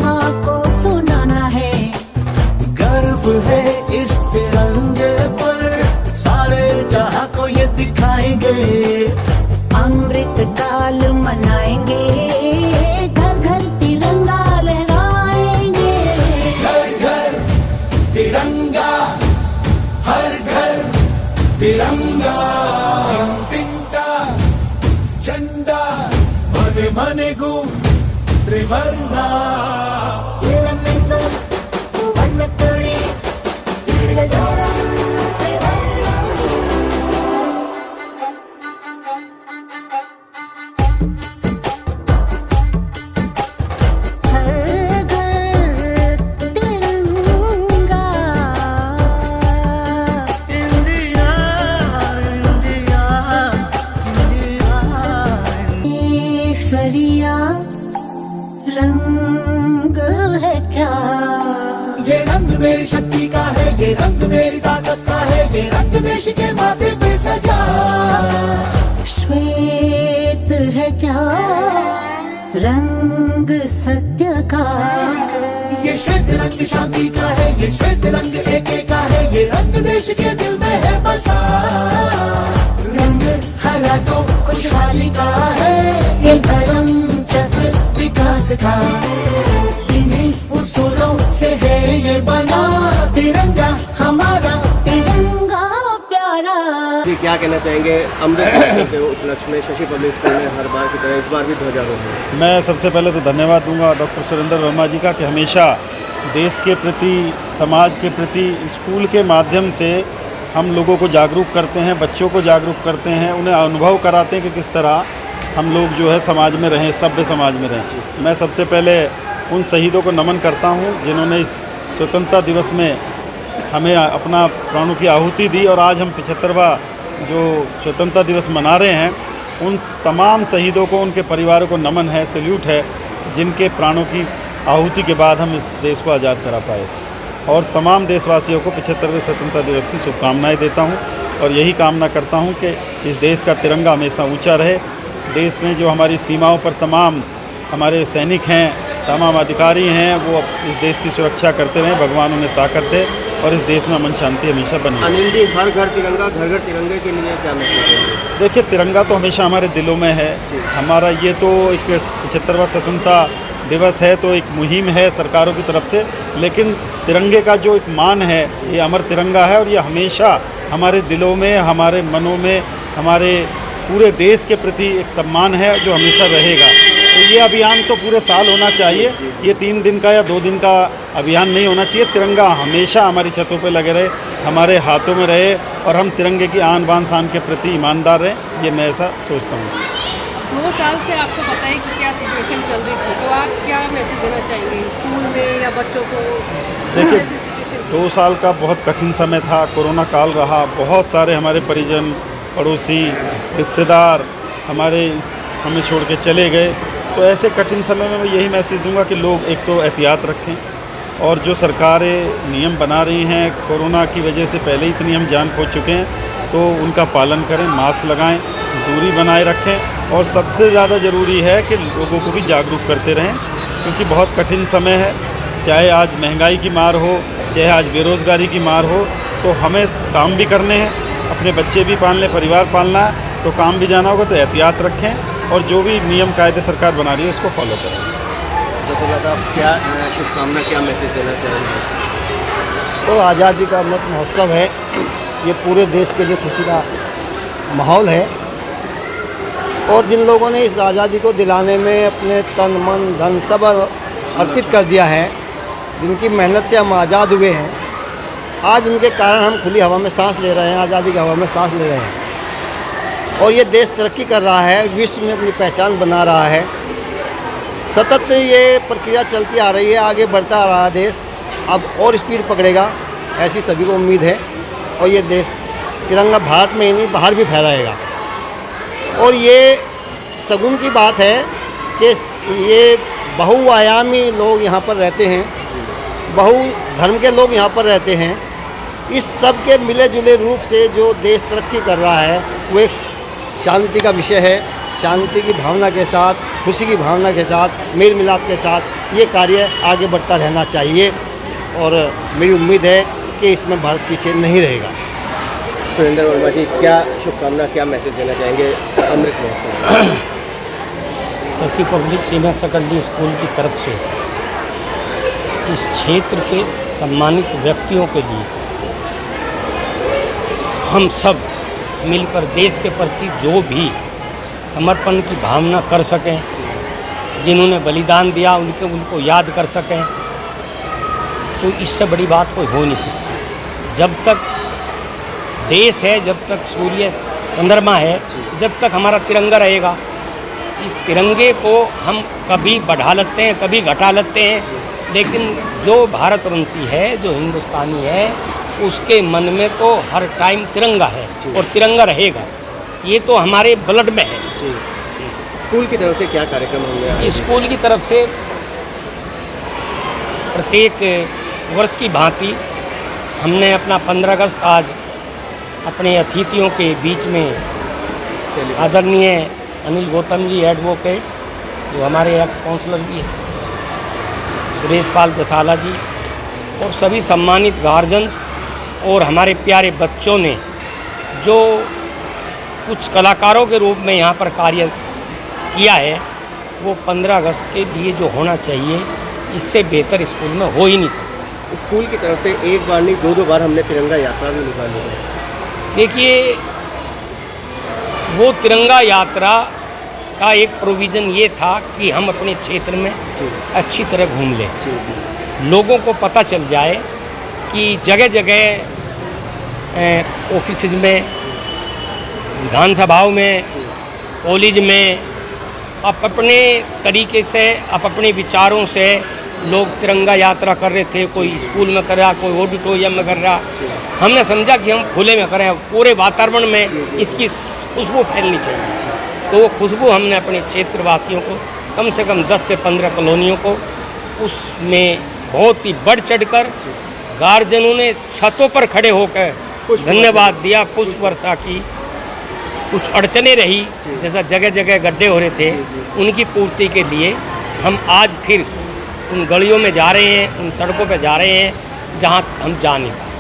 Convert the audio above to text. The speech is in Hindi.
जहां को सुनाना है। गर्व है इस तिरंगे पर, सारे जहां को ये दिखाएंगे। अमृत काल मनाएंगे, घर घर तिरंगा लहराएंगे। घर घर तिरंगा, हर घर तिरंगा। तिंटा झंडा मने मने गु त्रिवर्णा। वन्नतोड़ी तिरंगा। सरिया रंग है क्या? ये रंग मेरी शक्ति का है, ये रंग मेरी ताकत का है, ये रंग देश के माथे पे सजा। श्वेत है क्या रंग सत्य का? ये श्वेत रंग शांति का है, ये श्वेत रंग एके का है, ये रंग देश के दिल में है बसा। रंग हरा तो खुशहाली का है, ये धर्म चक्र विकास का। इन्हीं उसूलों से है ये बना तिरंगा हमारा, तिरंगा प्यारा। जी क्या कहना चाहेंगे अमृत महोत्सव के उपलक्ष्य में शशि पब्लिक स्कूल में हर बार की तरह इस बार भी ध्वजारोहण? मैं सबसे पहले तो धन्यवाद दूंगा डॉक्टर सुरेंद्र वर्मा जी का कि हमेशा देश के प्रति, समाज के प्रति स्कूल के माध्यम से हम लोगों को जागरूक करते हैं, बच्चों को जागरूक करते हैं, उन्हें अनुभव कराते हैं कि किस तरह हम लोग जो है समाज में रहें, सभ्य समाज में रहें। मैं सबसे पहले उन शहीदों को नमन करता हूं जिन्होंने इस स्वतंत्रता दिवस में हमें अपना प्राणों की आहुति दी, और आज हम 75वां जो स्वतंत्रता दिवस मना रहे हैं, उन तमाम शहीदों को, उनके परिवारों को नमन है, सैल्यूट है, जिनके प्राणों की आहुति के बाद हम इस देश को आज़ाद करा पाए। और तमाम देशवासियों को 75वें स्वतंत्रता दिवस की शुभकामनाएं देता हूं, और यही कामना करता हूं कि इस देश का तिरंगा हमेशा ऊंचा रहे। देश में जो हमारी सीमाओं पर तमाम हमारे सैनिक हैं, तमाम अधिकारी हैं, वो इस देश की सुरक्षा करते रहें, भगवान उन्हें ताकत दे, और इस देश में अमन शांति हमेशा बनी। अनिल जी, हर घर तिरंगा, घर घर तिरंगे के लिए क्या मैसेज है? देखिए, तिरंगा तो हमेशा हमारे दिलों में है। हमारा ये तो एक 75वां स्वतंत्रता दिवस है, तो एक मुहिम है सरकारों की तरफ से, लेकिन तिरंगे का जो एक मान है, ये अमर तिरंगा है, और ये हमेशा हमारे दिलों में, हमारे मनों में, हमारे पूरे देश के प्रति एक सम्मान है जो हमेशा रहेगा। तो ये अभियान तो पूरे साल होना चाहिए, ये 3 दिन का या 2 दिन का अभियान नहीं होना चाहिए। तिरंगा हमेशा हमारी छतों पे लगे रहे, हमारे हाथों में रहे, और हम तिरंगे की आन बान शान के प्रति ईमानदार रहें, ये मैं ऐसा सोचता हूँ। 2 साल से आपको पता है कि क्या सिचुएशन चल रही थी, तो आप क्या मैसेज देना चाहेंगे स्कूल में या बच्चों को? देखिए, 2 साल का बहुत कठिन समय था, कोरोना काल रहा, बहुत सारे हमारे परिजन, पड़ोसी, रिश्तेदार हमें छोड़ के चले गए। तो ऐसे कठिन समय में मैं यही मैसेज दूंगा कि लोग एक तो एहतियात रखें, और जो सरकारें नियम बना रही हैं, कोरोना की वजह से पहले ही इतनी हम जान खो चुके हैं, तो उनका पालन करें, मास्क लगाएं, दूरी बनाए रखें, और सबसे ज़्यादा ज़रूरी है कि लोगों को भी जागरूक करते रहें, क्योंकि बहुत कठिन समय है। चाहे आज महंगाई की मार हो, चाहे आज बेरोज़गारी की मार हो, तो हमें काम भी करने हैं, अपने बच्चे भी पालने, परिवार पालना है, तो काम भी जाना होगा, तो एहतियात रखें, और जो भी नियम कायदे सरकार बना रही है उसको फॉलो करें। तो क्या शुभकामना, क्या मैसेज देना चाहेंगे? तो आज़ादी का अमृत महोत्सव है, ये पूरे देश के लिए खुशी का माहौल है, और जिन लोगों ने इस आज़ादी को दिलाने में अपने तन मन धन सब अर्पित कर दिया है, जिनकी मेहनत से हम आज़ाद हुए हैं, आज उनके कारण हम खुली हवा में सांस ले रहे हैं, आज़ादी की हवा में सांस ले रहे हैं, और ये देश तरक्की कर रहा है, विश्व में अपनी पहचान बना रहा है। सतत ये प्रक्रिया चलती आ रही है, आगे बढ़ता आ रहा है देश, अब और स्पीड पकड़ेगा, ऐसी सभी को उम्मीद है, और ये देश तिरंगा भारत में ही नहीं बाहर भी फहराएगा। और ये शगुन की बात है कि ये बहुआयामी लोग यहाँ पर रहते हैं, बहु धर्म के लोग यहाँ पर रहते हैं, इस सब के मिले जुले रूप से जो देश तरक्की कर रहा है, वो एक शांति का विषय है, शांति की भावना के साथ, खुशी की भावना के साथ, मेल मिलाप के साथ ये कार्य आगे बढ़ता रहना चाहिए और मेरी उम्मीद है कि इसमें भारत पीछे नहीं रहेगा। सुरेंद्र वर्मा जी, क्या शुभकामना, क्या मैसेज देना चाहेंगे Amrit Mahotsav? Shashi public senior secondary school की तरफ से इस क्षेत्र के सम्मानित व्यक्तियों के लिए हम सब मिलकर देश के प्रति जो भी समर्पण की भावना कर सकें, जिन्होंने बलिदान दिया उनको याद कर सकें, तो इससे बड़ी बात कोई हो नहीं सकती। जब तक देश है, जब तक सूर्य चंद्रमा है, जब तक हमारा तिरंगा रहेगा, इस तिरंगे को हम कभी बढ़ा लेते हैं, कभी घटा लेते हैं, लेकिन जो भारतवंशी है, जो हिंदुस्तानी है, उसके मन में तो हर टाइम तिरंगा है और तिरंगा रहेगा। ये तो हमारे ब्लड में है। स्कूल की तरफ से क्या कार्यक्रम होंगे? स्कूल की तरफ से प्रत्येक वर्ष की भांति हमने अपना 15 अगस्त आज अपने अतिथियों के बीच में आदरणीय अनिल गौतम जी एडवोकेट, जो हमारे एक्स काउंसलर भी हैं, सुरेश पाल जसाला जी और सभी सम्मानित गार्जियंस और हमारे प्यारे बच्चों ने जो कुछ कलाकारों के रूप में यहाँ पर कार्य किया है, वो 15 अगस्त के लिए जो होना चाहिए, इससे बेहतर स्कूल में हो ही नहीं सकता। स्कूल की तरफ से एक बार नहीं, 2 बार हमने तिरंगा यात्रा भी निकाली है। देखिए, वो तिरंगा यात्रा का एक प्रोविज़न ये था कि हम अपने क्षेत्र में अच्छी तरह घूम लें, लोगों को पता चल जाए कि जगह जगह ऑफिस में, विधानसभाओं में, कॉलेज में आप अपने तरीके से, आप अपने विचारों से लोग तिरंगा यात्रा कर रहे थे। कोई स्कूल में कर रहा, कोई ऑडिटोरियम में कर रहा। हमने समझा कि हम खुले में करें, पूरे वातावरण में इसकी खुशबू फैलनी चाहिए। तो वो खुशबू हमने अपने क्षेत्रवासियों को, कम से कम 10 से 15 कॉलोनियों को, उसमें बहुत ही बढ़ चढ़कर गार्जियनों ने छतों पर खड़े होकर धन्यवाद दिया, पुष्प वर्षा की। कुछ अड़चने रही, जैसा जगह जगह गड्ढे हो रहे थे, उनकी पूर्ति के लिए हम आज फिर उन गलियों में जा रहे हैं, उन सड़कों पर जा रहे हैं जहाँ हम जा नहीं पाए।